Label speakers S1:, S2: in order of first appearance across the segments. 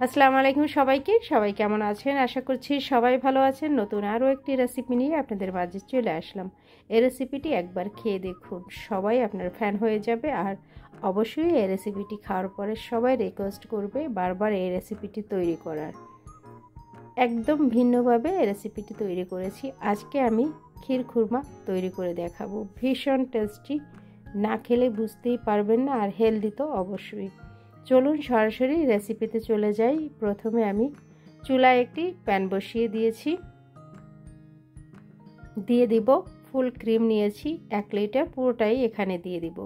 S1: আসসালামু আলাইকুম সবাইকে। সবাই কেমন আছেন? আশা করছি সবাই ভালো আছেন। নতুন আরও একটি রেসিপি নিয়ে আপনাদের মাঝে চলে আসলাম। এই রেসিপিটি একবার খেয়ে দেখুন, সবাই আপনার ফ্যান হয়ে যাবে। আর অবশ্যই এই রেসিপিটি খাওয়ার পরে সবাই রিকোয়েস্ট করবে বারবার এই রেসিপিটি তৈরি করার। একদম ভিন্নভাবে এই রেসিপিটি তৈরি করেছি। আজকে আমি ক্ষীর খুরমা তৈরি করে দেখাবো। ভীষণ টেস্টি, না খেলে বুঝতেই পারবেন না, আর হেলদি তো অবশ্যই। চলুন সরাসরি রেসিপিতে চলে যাই। প্রথমে আমি চুলায় একটি প্যান বসিয়ে দিয়েছি। দিয়ে দিব ফুল ক্রিম নিয়েছি 1 লিটার, পুরোটাই এখানে দিয়ে দিব।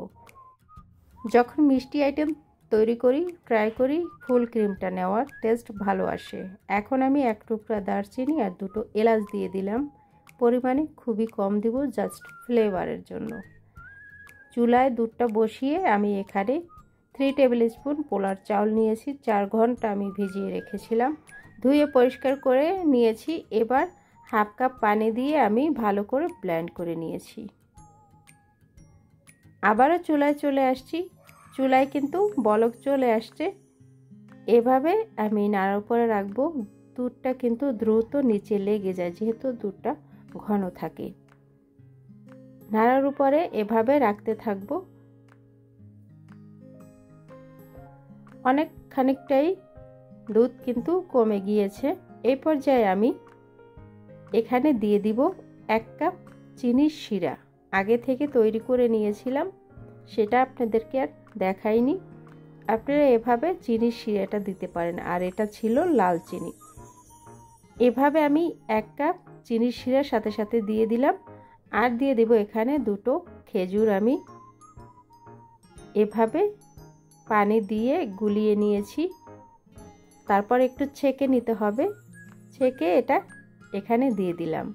S1: যখন মিষ্টি আইটেম তৈরি করি ট্রাই করি ফুল ক্রিমটা নেওয়ার, টেস্ট ভালো আসে। এখন আমি 1 টুকরা দারচিনি আর 2টো এলাচ দিয়ে দিলাম। পরিমাণে খুবই কম দিব, জাস্ট ফ্লেভারের জন্য। চুলায় দুধটা বসিয়ে আমি এখানে 3 টেবিল স্পুন পোলার চাউল নিয়েছি। 4 ঘন্টা আমি ভিজিয়ে রেখেছিলাম, ধুয়ে পরিষ্কার করে নিয়েছি। এবার হাফ কাপ পানি দিয়ে আমি ভালো করে ব্লেন্ড করে নিয়েছি। আবারও চুলায় চলে আসছি। চুলায় কিন্তু বলক চলে আসছে। এভাবে আমি নাড়ার উপরে রাখবো। দুধটা কিন্তু দ্রুত নিচে লেগে যায়, যেহেতু দুধটা ঘন থাকে। নাড়ার উপরে এভাবে রাখতে থাকবো। অনেক খানিকটাই দুধ কিন্তু কমে গিয়েছে। এই পর্যায়ে আমি এখানে দিয়ে দিব 1 কাপ চিনির শিরা। আগে থেকে তৈরি করে নিয়েছিলাম, সেটা আপনাদেরকে আর দেখাইনি। আপনারা এভাবে চিনির শিরাটা দিতে পারেন, আর এটা ছিল লাল চিনি। এভাবে আমি 1 কাপ চিনির শিরার সাথে সাথে দিয়ে দিলাম। আর দিয়ে দেব এখানে 2টো খেজুর। আমি এভাবে পানি দিয়ে গুলিয়ে নিয়েছি। তারপর একটু ছেঁকে নিতে হবে। ছেঁকে এটা এখানে দিয়ে দিলাম।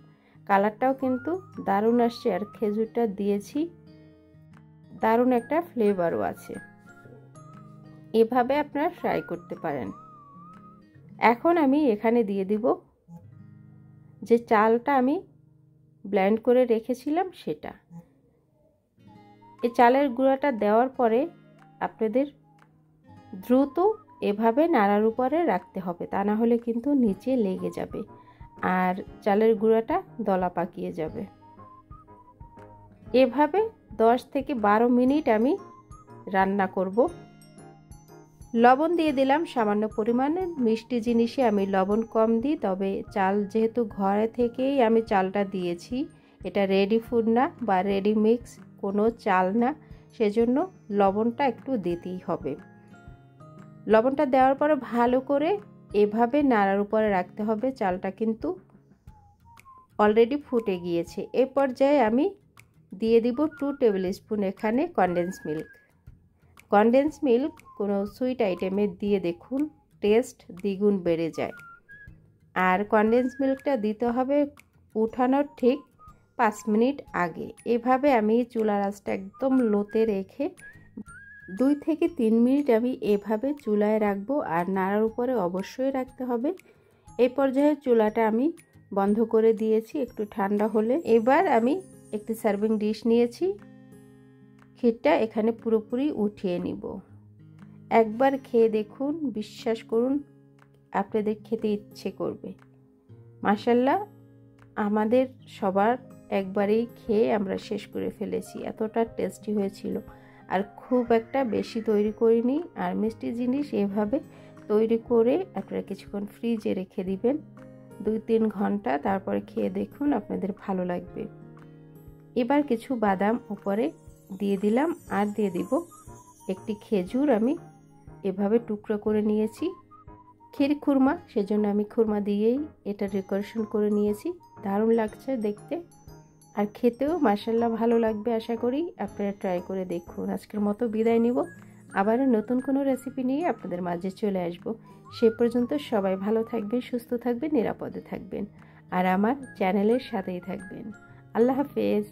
S1: কালারটাও কিন্তু দারুণ আসছে, আর খেজুরটা দিয়েছি, দারুণ একটা ফ্লেভারও আছে। এভাবে আপনারা ট্রাই করতে পারেন। এখন আমি এখানে দিয়ে দিব যে চালটা আমি ব্লেন্ড করে রেখেছিলাম সেটা। এই চালের গুঁড়াটা দেওয়ার পরে আপনাদের দ্রুত এভাবে নাড়ার উপরে রাখতে হবে, তা না হলে কিন্তু নিচে লেগে যাবে আর চালের গুঁড়াটা দলা পাকিয়ে যাবে। এভাবে 10 থেকে 12 মিনিট আমি রান্না করব। লবণ দিয়ে দিলাম সামান্য পরিমাণে। মিষ্টি জিনিসে আমি লবণ কম দিই, তবে চাল যেহেতু ঘরে থেকেই আমি চালটা দিয়েছি, এটা রেডি ফুড না বা রেডি মিক্স কোনো চাল না, সেজন্য লবণটা একটু দিতেই হবে। লবণটা দেওয়ার পরে ভালো করে এভাবে নাড়ার উপরে রাখতে হবে। চালটা কিন্তু অলরেডি ফুটে গিয়েছে। এই পর্যায়ে আমি দিয়ে দিব 2 টেবিল স্পুন এখানে কনডেন্স মিল্ক। কনডেন্স মিল্ক কোনো সুইট আইটেমে দিয়ে দেখুন, টেস্ট দ্বিগুণ বেড়ে যায়। আর কনডেন্স মিল্কটা দিতে হবে উঠানোর ঠিক 5 মিনিট আগে। এভাবে আমি চুলার আঁচটা একদম লোতে রেখে 2 থেকে 3 মিনিট আমি এভাবে চুলায় রাখবো, আর নাড়ার উপরে অবশ্যই রাখতে হবে। এই পর্যায়ে চুলাটা আমি বন্ধ করে দিয়েছি একটু ঠান্ডা হলে। এবার আমি একটি সার্ভিং ডিশ নিয়েছি। ক্ষীরটা এখানে পুরোপুরি উঠিয়ে নিব। একবার খেয়ে দেখুন, বিশ্বাস করুন আপনাদের খেতে ইচ্ছে করবে। মাশাআল্লাহ, আমাদের সবার একবারেই খেয়ে আমরা শেষ করে ফেলেছি, এতটা টেস্টি হয়েছিল। আর খুব একটা বেশি তৈরি করিনি। আর মিষ্টি জিনিস এভাবে তৈরি করে আপনারা কিছুক্ষণ ফ্রিজে রেখে দিবেন 2-3 ঘন্টা, তারপরে খেয়ে দেখুন আপনাদের ভালো লাগবে। এবার কিছু বাদাম উপরে দিয়ে দিলাম, আর দিয়ে দিব একটি খেজুর। আমি এভাবে টুকরো করে নিয়েছি। ক্ষীর খুরমা, সেজন্য আমি খুরমা দিয়েই এটা ডেকোরেশন করে নিয়েছি। দারুণ লাগছে দেখতে, আর খেতেও মাশাআল্লাহ ভালো লাগবে। আশা করি আপনারা ট্রাই করে দেখুন। আজকের মতো বিদায় নিব, আবার নতুন কোনো রেসিপি নিয়ে আপনাদের মাঝে চলে আসব। সে পর্যন্ত সবাই ভালো থাকবেন, সুস্থ থাকবেন, নিরাপদে থাকবেন, আর আমার চ্যানেলের সাথেই থাকবেন। আল্লাহ হাফেজ।